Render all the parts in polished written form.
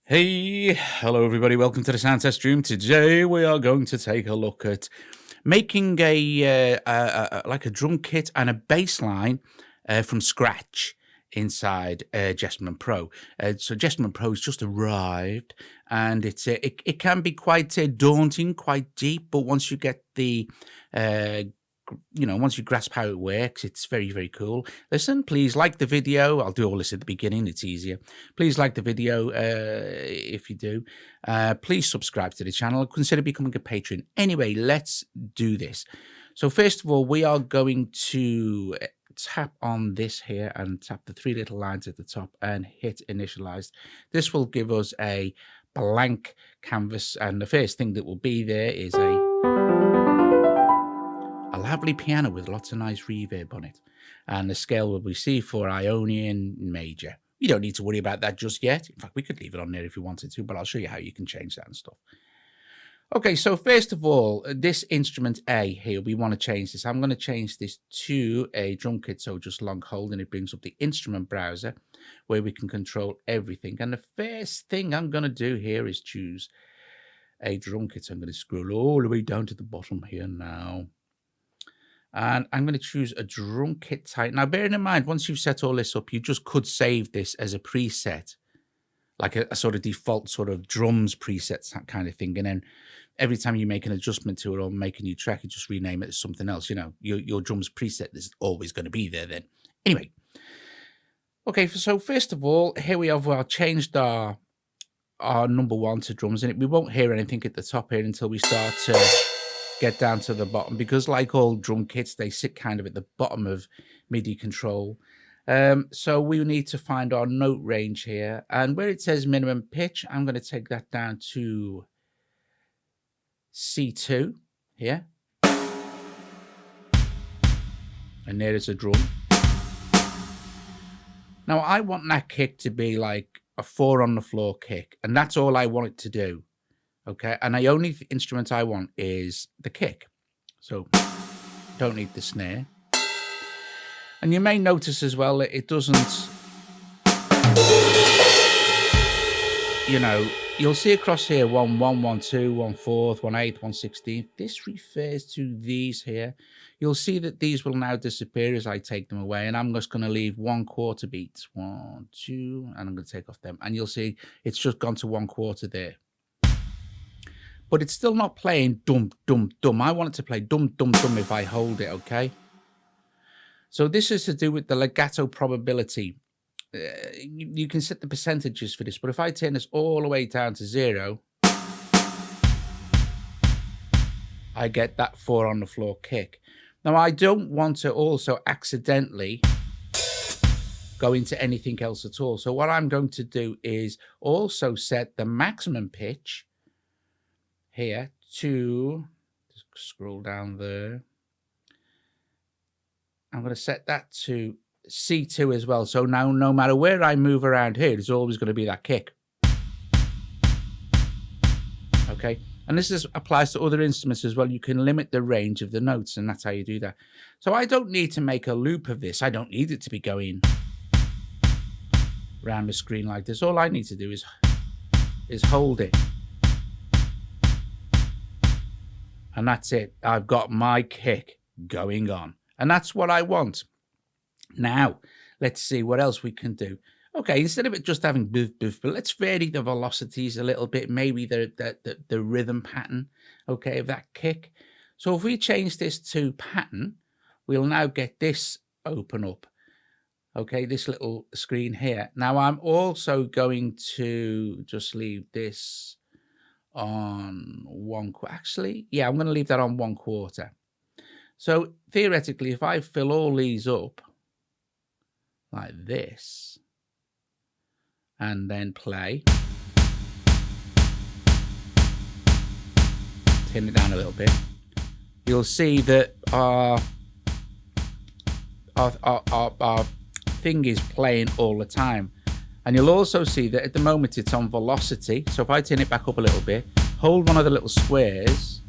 Hey, hello everybody. Welcome to the sound test room. Today we are going to take a look at making like a drum kit and a bass line from scratch inside Gestrument Pro. So Gestrument Pro has just arrived, and it can be quite daunting, quite deep. But once you get the once you grasp how it works, it's very cool. Listen, please like the video. I'll do all this at the beginning. It's easier. Please like the video if you do. Please subscribe to the channel. Consider becoming a patron. Anyway, let's do this. So first of all, we are going to tap on this here and tap the three little lines at the top and hit initialized. This will give us a blank canvas, and the first thing that will be there is a lovely piano with lots of nice reverb on it, and the scale will be C4 Ionian major. You don't need to worry about that just yet. In fact, we could leave it on there if you wanted to, but I'll show you how you can change that and stuff. Okay, so first of all, this instrument A here, we want to change this. I'm going to change this to a drum kit, so just long hold, and it brings up the instrument browser where we can control everything. And the first thing I'm going to do here is choose a drum kit. So I'm going to scroll all the way down to the bottom here now. And I'm going to choose a drum kit type. Now, bearing in mind, once you've set all this up, you just could save this as a preset, like a sort of default sort of drums presets, that kind of thing. And then every time you make an adjustment to it or make a new track, you just rename it as something else. You know, your drums preset is always going to be there then. Anyway. Okay, so first of all, here we have, well, changed our number one to drums, and we won't hear anything at the top here until we start to get down to the bottom, because like all drum kits, they sit kind of at the bottom of MIDI control. So we need to find our note range here, and where it says minimum pitch, I'm going to take that down to C2 here, and there is a drum. Now I want that kick to be like a 4 on the floor kick, and that's all I want it to do. Okay, and the only instrument I want is the kick, so don't need the snare. And you may notice as well that it doesn't, you know, you'll see across here 1 1 1 2 1 4 1 8 1 16. This refers to these here. You'll see that these will now disappear as I take them away, and I'm just going to leave 1/4 beats, 1 2, and I'm going to take off them, and you'll see it's just gone to 1/4 there. But it's still not playing dum, dum, dum. I want it to play dum, dum, dum if I hold it, okay? So this is to do with the legato probability. You can set the percentages for this, but if I turn this all the way down to 0, I get that 4 on the floor kick. Now, I don't want to also accidentally go into anything else at all. So what I'm going to do is also set the maximum pitch here to, just scroll down there, I'm going to set that to C2 as well. So now no matter where I move around here, there's always going to be that kick. Okay, and this applies to other instruments as well. You can limit the range of the notes, and that's how you do that. So I don't need to make a loop of this. I don't need it to be going around the screen like this. All I need to do is hold it. And that's it. I've got my kick going on. And that's what I want. Now, let's see what else we can do. Okay, instead of it just having boof, boof, but let's vary the velocities a little bit. Maybe the rhythm pattern, okay, of that kick. So if we change this to pattern, we'll now get this open up. Okay, this little screen here. Now, I'm also going to just leave this on 1/4. Actually, yeah, I'm going to leave that on 1/4. So theoretically, if I fill all these up like this and then play, turn it down a little bit, you'll see that our thing is playing all the time. And you'll also see that at the moment it's on velocity. So if I turn it back up a little bit, hold one of the little squares,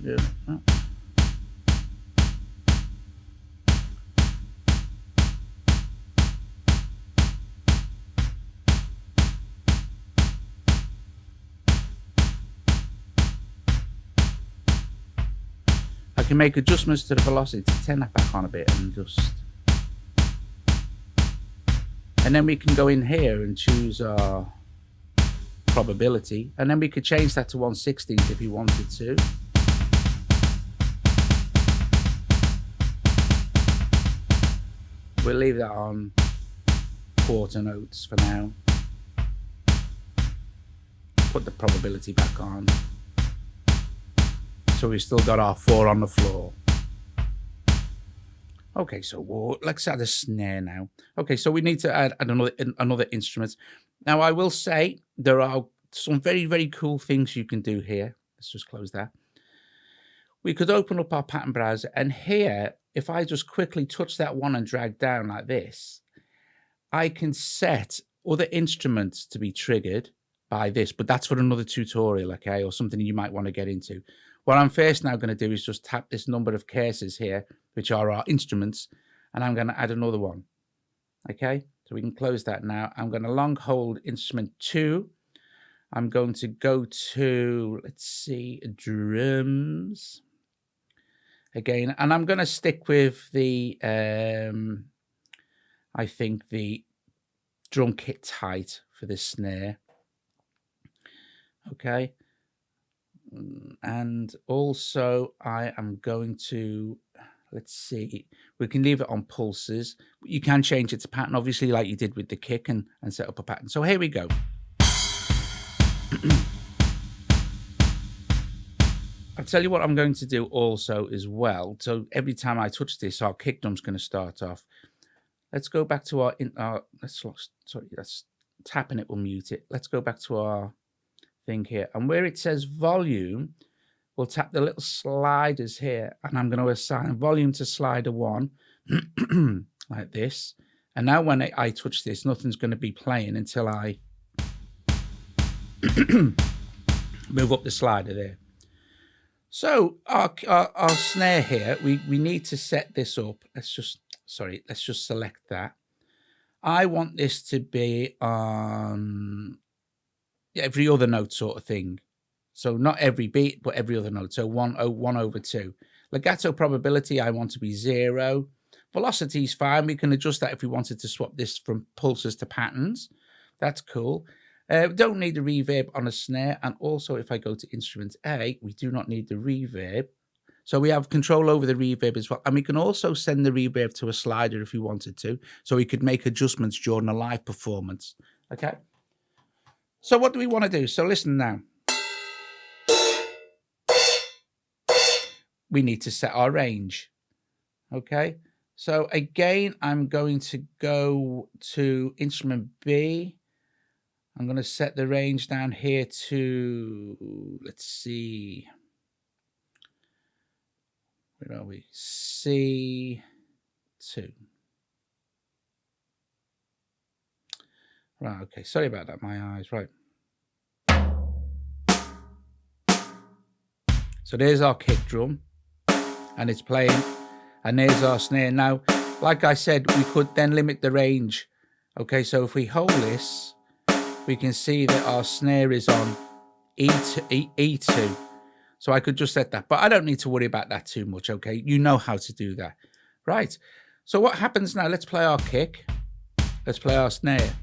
Yeah. Oh. I can make adjustments to the velocity to turn that back on a bit and just... And then we can go in here and choose our probability. And then we could change that to 1/16 if you wanted to. We'll leave that on quarter notes for now. Put the probability back on. So we've still got our 4 on the floor. Okay, so let's add a snare now. Okay, so we need to add another instrument. Now, I will say there are some very, very cool things you can do here. Let's just close that. We could open up our pattern browser, and here, if I just quickly touch that one and drag down like this, I can set other instruments to be triggered by this, but that's for another tutorial, okay, or something you might want to get into. What I'm first now going to do is just tap this number of cursors here, which are our instruments, and I'm going to add another one. Okay, so we can close that now. I'm going to long hold instrument 2. I'm going to go to, let's see, drums again, and I'm going to stick with the, I think the drum kit height for this snare. Okay. And also I am going to, let's see, we can leave it on pulses. You can change it to pattern, obviously, like you did with the kick, and set up a pattern. So here we go. I'll tell you what I'm going to do also as well. So every time I touch this, our kick drum's going to start off. Let's go back to our that's tapping it will mute it. Let's go back to our thing here, and where it says volume, we'll tap the little sliders here, and I'm going to assign volume to slider 1 like this. And now when I touch this, nothing's going to be playing until I move up the slider there. So our snare here, we need to set this up. Let's just select that. I want this to be on every other note sort of thing. So not every beat, but every other note. So 1/2. Legato probability, I want to be 0. Velocity is fine. We can adjust that if we wanted to swap this from pulses to patterns. That's cool. Don't need the reverb on a snare. And also if I go to instrument A, we do not need the reverb. So we have control over the reverb as well. And we can also send the reverb to a slider if we wanted to. So we could make adjustments during a live performance. Okay. So what do we want to do? So listen now. We need to set our range. Okay. So again, I'm going to go to instrument B. I'm going to set the range down here to, let's see. Where are we? C2. Right, okay. Sorry about that, my eyes. Right. So there's our kick drum, and it's playing, and there's our snare. Now, like I said, we could then limit the range. Okay, so if we hold this, we can see that our snare is on E2. So I could just set that, but I don't need to worry about that too much, okay? You know how to do that. Right, so what happens now? Let's play our kick. Let's play our snare.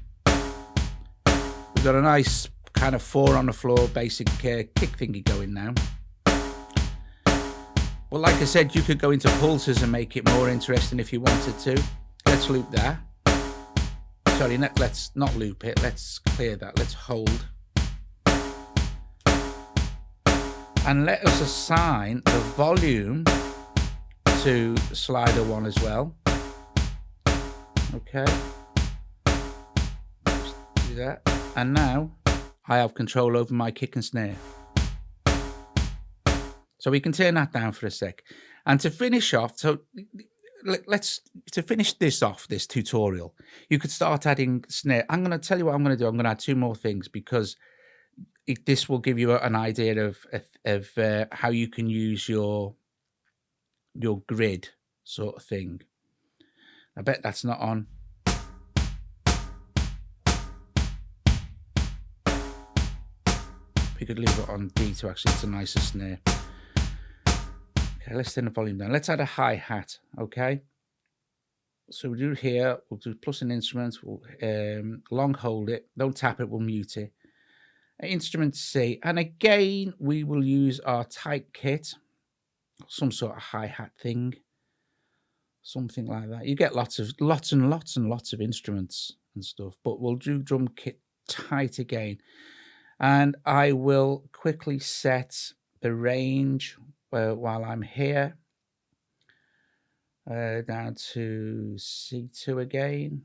We've got a nice kind of 4 on the floor basic kick thingy going now. Well, like I said, you could go into pulses and make it more interesting if you wanted to. Let's loop that. Sorry, let's not loop it. Let's clear that. Let's hold. And let us assign the volume to slider 1 as well. Okay. Just do that. And now I have control over my kick and snare. So we can turn that down for a sec. And to finish off, so to finish this off, this tutorial, you could start adding snare. I'm going to tell you what I'm going to do. I'm going to add 2 more things because this will give you an idea of how you can use your grid sort of thing. I bet that's not on. We could leave it on D to actually, it's a nicer snare. Okay, let's turn the volume down. Let's add a hi-hat, okay? So we'll do here, we'll do plus an instrument, we'll long hold it, don't tap it, we'll mute it. Instrument C, and again, we will use our type kit, some sort of hi-hat thing, something like that. You get lots and lots of instruments and stuff, but we'll do drum kit tight again. And I will quickly set the range while I'm here down to C2 again.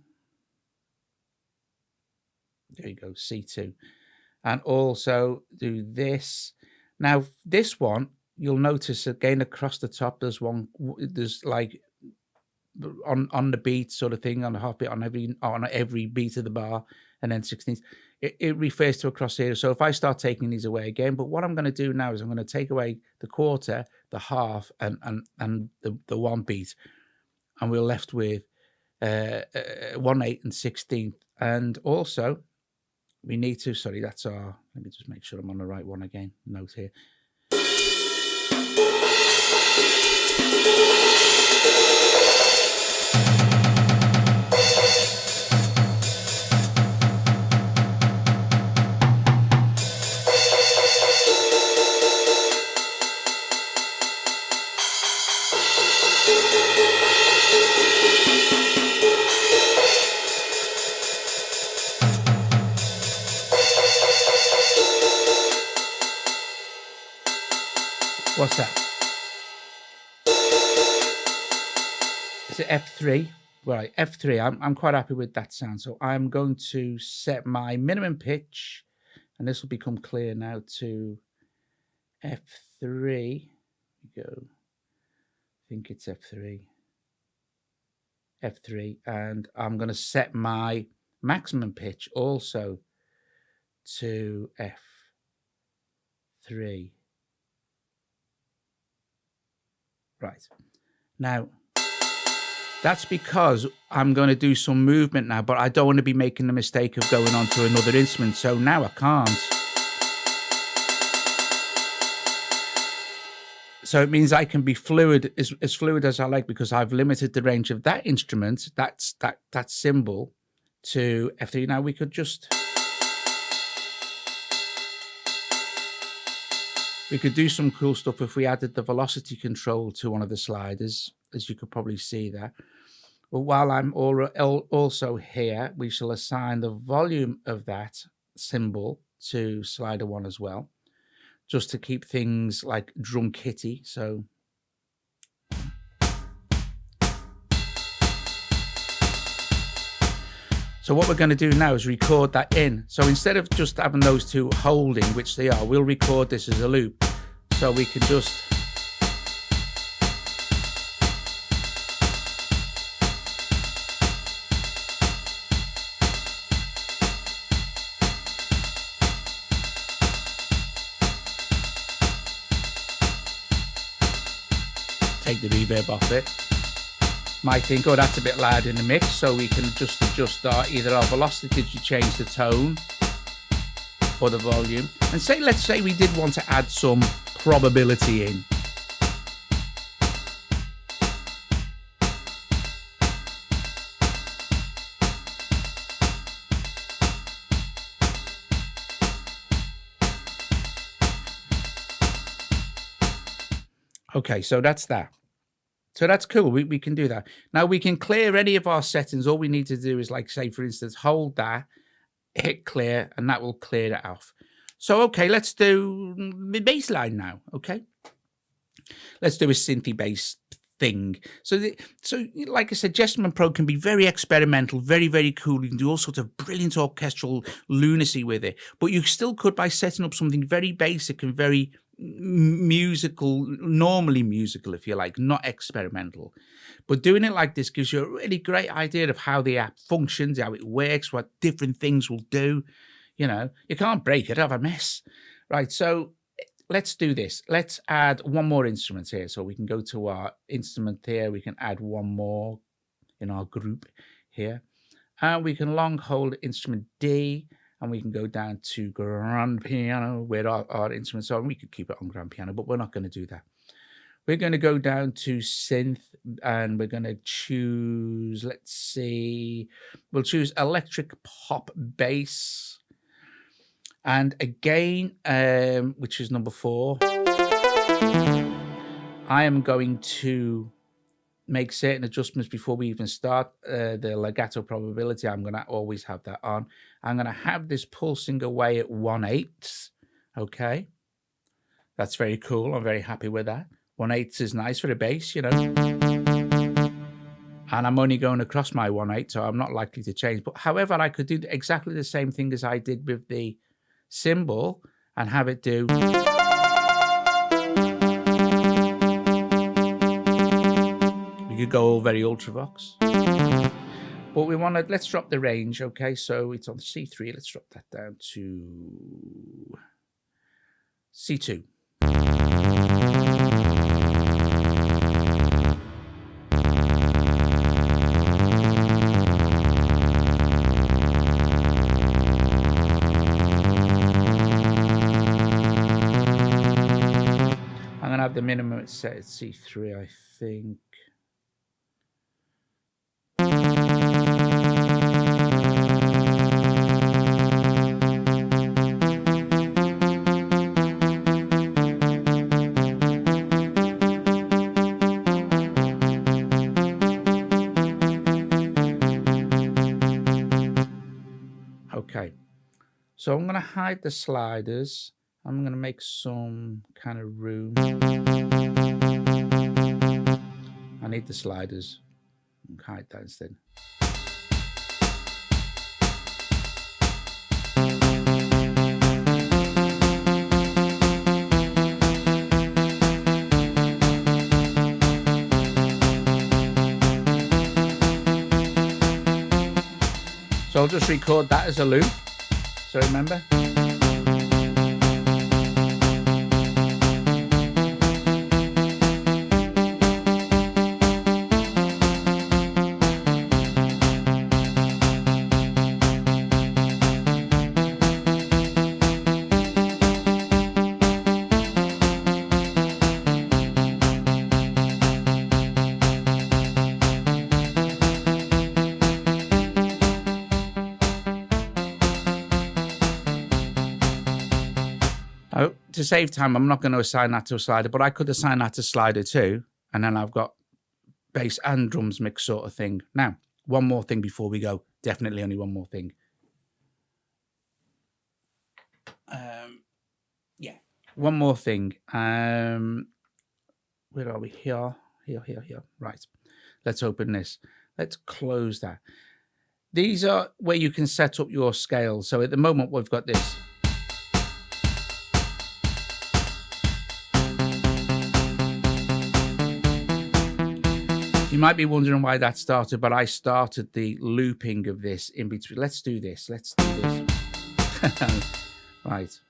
There you go, C2. And also do this. Now, this one, you'll notice again across the top, there's like on the beat sort of thing, on the half beat, on every beat of the bar, and then 16th. It refers to across here. So if I start taking these away again, but what I'm going to do now is I'm going to take away the quarter, the half, and the one beat, and we're left with 1/8 and 16th. And also, we need to, sorry, that's our, let me just make sure I'm on the right one again, note here. What's that? Is it F3? Right, F3. I'm quite happy with that sound. So I'm going to set my minimum pitch, and this will become clear now, to F3. Go. I think it's F3. F3, and I'm going to set my maximum pitch also to F3. Right. Now, that's because I'm going to do some movement now, but I don't want to be making the mistake of going on to another instrument. So now I can't. So it means I can be fluid, as fluid as I like, because I've limited the range of that instrument, that cymbal, to F3. Now we could just... We could do some cool stuff if we added the velocity control to one of the sliders, as you could probably see there. But while I'm also here, we shall assign the volume of that cymbal to slider 1 as well, just to keep things like drum kitty. So what we're going to do now is record that in. So instead of just having those two holding, which they are, we'll record this as a loop. So we can just... take the reverb off it. Might think, oh, that's a bit loud in the mix, so we can just adjust either our velocity to change the tone or the volume. And let's say we did want to add some probability in. Okay, so that's that. So that's cool. We can do that. Now we can clear any of our settings. All we need to do is, like, say, for instance, hold that, hit clear, and that will clear it off. So, okay, let's do the bass line now, okay? Let's do a synthy bass thing. So like I said, Gestrument Pro can be very experimental, very, very cool. You can do all sorts of brilliant orchestral lunacy with it. But you still could, by setting up something very basic and very musical, normally musical, if you like, not experimental. But doing it like this gives you a really great idea of how the app functions, how it works, what different things will do. You know, you can't break it, have a mess. Right, so let's do this. Let's add one more instrument here. So we can go to our instrument here. We can add one more in our group here. And we can long hold instrument D, and we can go down to grand piano where our instruments are. And we could keep it on grand piano, but we're not going to do that. We're going to go down to synth, and we're going to choose, let's see, we'll choose electric pop bass. And again, which is number 4, I am going to make certain adjustments before we even start. The legato probability, I'm going to always have that on. I'm going to have this pulsing away at 1/8. Okay. That's very cool. I'm very happy with that. 1/8 is nice for a bass, you know. And I'm only going across my 1/8, so I'm not likely to change. But however, I could do exactly the same thing as I did with the cymbal and have it do. We could go all very ultravox. But we want to, let's drop the range. Okay, so it's on C3. Let's drop that down to C2. I'm going to have the minimum set at C3, I think. Okay, so I'm going to hide the sliders. I'm going to make some kind of room. I need the sliders. Hide that instead. So I'll just record that as a loop. So remember. Oh, to save time, I'm not going to assign that to a slider, but I could assign that to slider 2, and then I've got bass and drums mix sort of thing. Now, one more thing before we go. Definitely only one more thing. Yeah, one more thing. Where are we? Here. Right. Let's open this. Let's close that. These are where you can set up your scales. So at the moment, we've got this. You might be wondering why that started, but I started the looping of this in between. Let's do this. Right.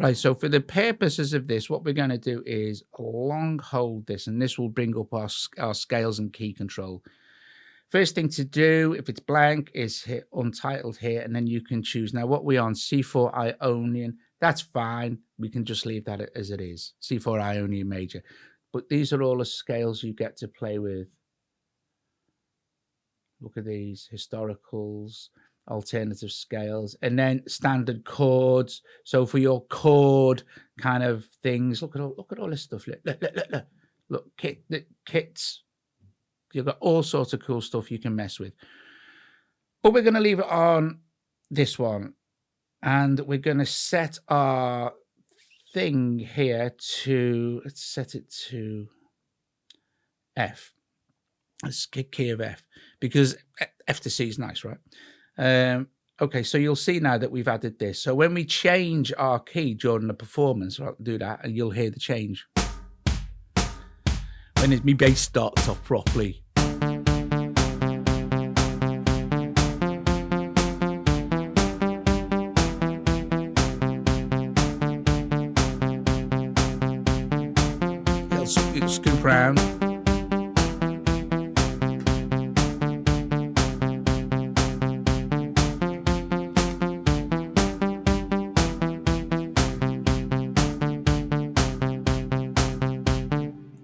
Right, so for the purposes of this, what we're going to do is long hold this, and this will bring up our scales and key control. First thing to do, if it's blank, is hit untitled here, and then you can choose. Now, what we're on, C4 Ionian, that's fine. We can just leave that as it is, C4 Ionian major. But these are all the scales you get to play with. Look at these, historicals, alternative scales, and then standard chords. So for your chord kind of things, look at all this stuff. Look, kits. You've got all sorts of cool stuff you can mess with. But we're going to leave it on this one, and we're going to set our thing here to, let's set it to F. Let's get key of F, because F to C is nice, right? Okay, so you'll see now that we've added this. So when we change our key during the performance, I'll do that and you'll hear the change. When my bass starts off properly. It'll scoop around.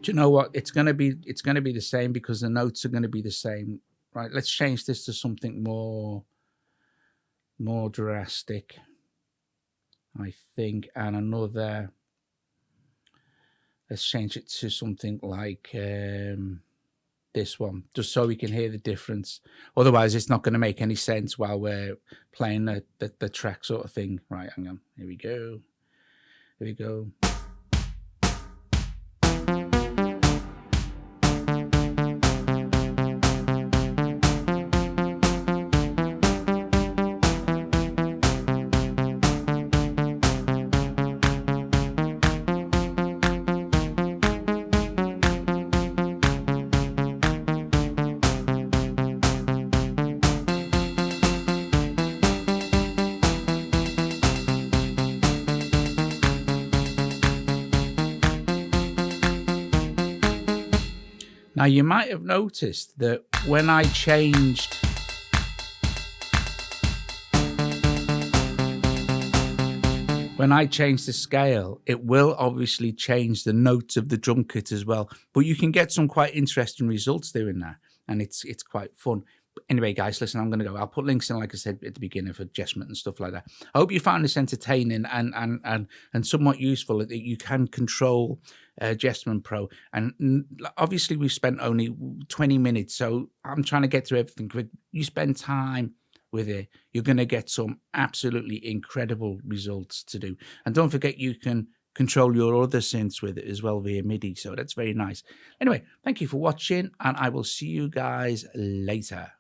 Do you know what? It's gonna be the same, because the notes are gonna be the same, right? Let's change this to something more drastic, I think, and another. Let's change it to something like this one, just so we can hear the difference. Otherwise, it's not going to make any sense while we're playing the track sort of thing. Right, hang on. Here we go. Here we go. Now, you might have noticed that when I changed the scale, it will obviously change the notes of the drum kit as well. But you can get some quite interesting results doing that, and it's quite fun. Anyway, guys, listen, I'm going to go. I'll put links in, like I said at the beginning, for Gestrument and stuff like that. I hope you found this entertaining and somewhat useful, that you can control Gestrument Pro. And obviously, we've spent only 20 minutes, so I'm trying to get through everything quick. You spend time with it, you're going to get some absolutely incredible results to do. And don't forget, you can control your other synths with it as well via MIDI. So that's very nice. Anyway, thank you for watching, and I will see you guys later.